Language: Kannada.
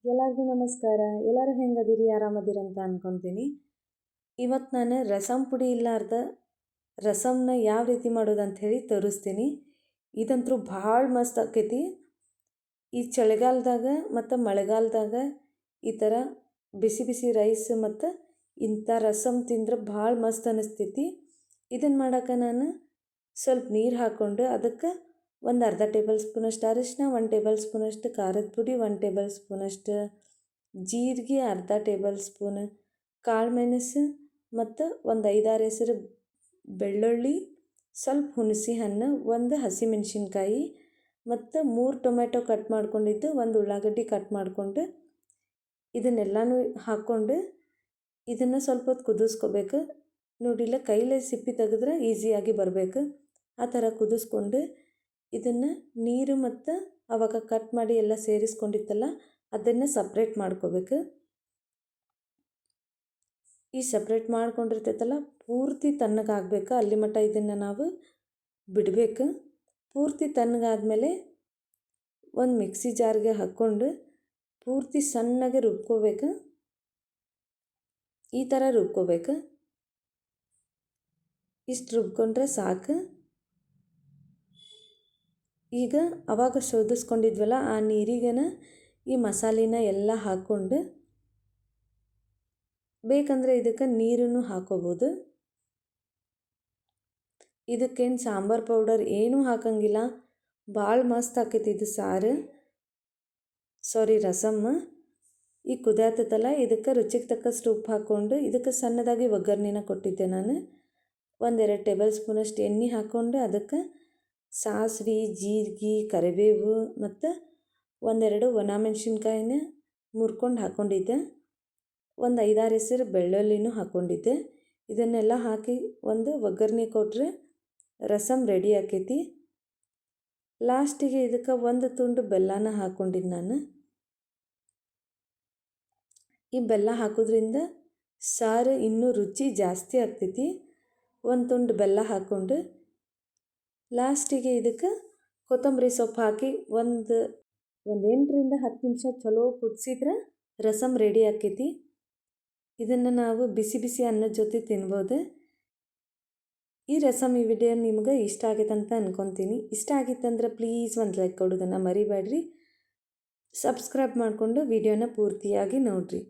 ಎಲ್ಲರಿಗೂ ನಮಸ್ಕಾರ. ಎಲ್ಲರೂ ಹೆಂಗದಿರಿ, ಆರಾಮದಿರಿ ಅಂತ ಅನ್ಕೊತೀನಿ. ಇವತ್ತು ನಾನು ರಸಮ್ ಪುಡಿ ಇಲ್ಲಾರ್ದ ರಸಮ್ನ ಯಾವ ರೀತಿ ಮಾಡೋದು ಅಂಥೇಳಿ ತೋರಿಸ್ತೀನಿ. ಇದಂತೂ ಭಾಳ ಮಸ್ತ್ ಆಕೈತಿ. ಈ ಚಳಿಗಾಲದಾಗ ಮತ್ತು ಮಳೆಗಾಲದಾಗ ಈ ಥರ ಬಿಸಿ ಬಿಸಿ ರೈಸ್ ಮತ್ತು ಇಂಥ ರಸಮ್ ತಿಂದ್ರೆ ಭಾಳ ಮಸ್ತ್ ಅನ್ನಿಸ್ತೈತಿ. ಇದನ್ನು ಮಾಡೋಕೆ ನಾನು ಸ್ವಲ್ಪ ನೀರು ಹಾಕ್ಕೊಂಡು ಅದಕ್ಕೆ ಒಂದು ಅರ್ಧ ಟೇಬಲ್ ಸ್ಪೂನಷ್ಟು ಅರಿಶಿನ, 1 ಟೇಬಲ್ ಸ್ಪೂನಷ್ಟು ಖಾರದ ಪುಡಿ, 1 ಟೇಬಲ್ ಸ್ಪೂನಷ್ಟು ಜೀರಿಗೆ, ಅರ್ಧ ಟೇಬಲ್ ಸ್ಪೂನ್ ಕಾಳು ಮೆಣಸು ಮತ್ತು ಒಂದು 5-6 ಹೆಸರು ಬೆಳ್ಳುಳ್ಳಿ, ಸ್ವಲ್ಪ ಹುಣಸೆ ಹಣ್ಣು, ಒಂದು ಹಸಿಮೆಣ್ಸಿನ್ಕಾಯಿ ಮತ್ತು 3 ಟೊಮೆಟೊ ಕಟ್ ಮಾಡ್ಕೊಂಡಿದ್ದು, ಒಂದು ಉಳ್ಳಾಗಡ್ಡಿ ಕಟ್ ಮಾಡಿಕೊಂಡು ಇದನ್ನೆಲ್ಲನೂ ಹಾಕ್ಕೊಂಡು ಇದನ್ನು ಸ್ವಲ್ಪ ಹೊತ್ತು ಕುದಿಸ್ಕೋಬೇಕು. ನೋಡಿಲ್ಲ, ಕೈಲೇ ಸಿಪ್ಪಿ ತೆಗೆದ್ರೆ ಈಸಿಯಾಗಿ ಬರಬೇಕು. ಆ ಥರ ಕುದಿಸ್ಕೊಂಡು ಇದನ್ನು ನೀರು ಮತ್ತು ಆವಾಗ ಕಟ್ ಮಾಡಿ ಎಲ್ಲ ಸೇರಿಸ್ಕೊಂಡಿತ್ತಲ್ಲ ಅದನ್ನು ಸಪ್ರೇಟ್ ಮಾಡ್ಕೋಬೇಕು. ಈ ಸಪ್ರೇಟ್ ಮಾಡ್ಕೊಂಡಿರ್ತೈತಲ್ಲ ಪೂರ್ತಿ ತಣ್ಣಗಾಗಬೇಕು. ಅಲ್ಲಿ ಮಟ್ಟ ಇದನ್ನು ನಾವು ಬಿಡಬೇಕು. ಪೂರ್ತಿ ತಣ್ಣಗಾದ್ಮೇಲೆ ಒಂದು ಮಿಕ್ಸಿ ಜಾರ್ಗೆ ಹಾಕ್ಕೊಂಡು ಪೂರ್ತಿ ಸಣ್ಣಗೆ ರುಬ್ಕೋಬೇಕು. ಈ ಥರ ರುಬ್ಕೋಬೇಕು. ಇಷ್ಟು ರುಬ್ಕೊಂಡ್ರೆ ಸಾಕು. ಈಗ ಅವಾಗ ಶೋಧಿಸ್ಕೊಂಡಿದ್ವಲ್ಲ ಆ ನೀರಿಗೆನ ಈ ಮಸಾಲಿನ ಎಲ್ಲ ಹಾಕ್ಕೊಂಡು, ಬೇಕಂದರೆ ಇದಕ್ಕೆ ನೀರನ್ನು ಹಾಕೋಬೋದು. ಇದಕ್ಕೇನು ಸಾಂಬಾರು ಪೌಡರ್ ಏನೂ ಹಾಕಂಗಿಲ್ಲ. ಭಾಳ ಮಸ್ತ್ ಆಕೈತಿ ಇದು ರಸಮ್. ಈ ಕುದಿಯತ್ತಲ್ಲ ಇದಕ್ಕೆ ರುಚಿಗೆ ತಕ್ಕಷ್ಟು ಉಪ್ಪು ಹಾಕ್ಕೊಂಡು ಇದಕ್ಕೆ ಸಣ್ಣದಾಗಿ ಒಗ್ಗರಣೆನ ಕೊಟ್ಟಿದ್ದೆ ನಾನು. 1-2 ಟೇಬಲ್ ಸ್ಪೂನಷ್ಟು ಎಣ್ಣೆ ಹಾಕ್ಕೊಂಡು ಅದಕ್ಕೆ ಸಾಸಿವೆ, ಜೀರಿಗೆ, ಕರಿಬೇವು ಮತ್ತು 1-2 ಒಣಮೆಣ್ಸಿನ್ಕಾಯಿನ ಮುರ್ಕೊಂಡು ಹಾಕ್ಕೊಂಡಿದ್ದೆ. ಒಂದು 5-6 ಹೆಸರು ಬೆಳ್ಳುಳ್ಳಿನೂ ಹಾಕ್ಕೊಂಡಿದ್ದೆ. ಇದನ್ನೆಲ್ಲ ಹಾಕಿ ಒಂದು ಒಗ್ಗರಣೆ ಕೊಟ್ಟರೆ ರಸಮ್ ರೆಡಿ ಆಕೈತಿ. ಲಾಸ್ಟಿಗೆ ಇದಕ್ಕೆ ಒಂದು ತುಂಡು ಬೆಲ್ಲನ ಹಾಕ್ಕೊಂಡಿದ್ದು ನಾನು. ಈ ಬೆಲ್ಲ ಹಾಕೋದ್ರಿಂದ ಸಾರು ಇನ್ನೂ ರುಚಿ ಜಾಸ್ತಿ ಆಗ್ತೈತಿ. ಒಂದು ತುಂಡು ಬೆಲ್ಲ ಹಾಕ್ಕೊಂಡು ಲಾಸ್ಟಿಗೆ ಇದಕ್ಕೆ ಕೊತ್ತಂಬರಿ ಸೊಪ್ಪು ಹಾಕಿ ಒಂದು 8-10 ನಿಮಿಷ ಚಲೋ ಕುದಿಸಿದ್ರೆ ರಸಮ್ ರೆಡಿ ಆಕೈತಿ. ಇದನ್ನು ನಾವು ಬಿಸಿ ಬಿಸಿ ಅನ್ನದ ಜೊತೆ ತಿನ್ಬೋದು. ಈ ರಸಮ್ ಈ ವಿಡಿಯೋ ನಿಮ್ಗೆ ಇಷ್ಟ ಆಗೈತೆ ಅಂತ ಅನ್ಕೊತೀನಿ. ಇಷ್ಟ ಆಗಿತ್ತಂದ್ರೆ ಪ್ಲೀಸ್ ಒಂದು ಲೈಕ್ ಕೊಡೋದನ್ನು ಮರಿಬೇಡ್ರಿ. ಸಬ್ಸ್ಕ್ರೈಬ್ ಮಾಡಿಕೊಂಡು ವಿಡಿಯೋನ ಪೂರ್ತಿಯಾಗಿ ನೋಡಿರಿ.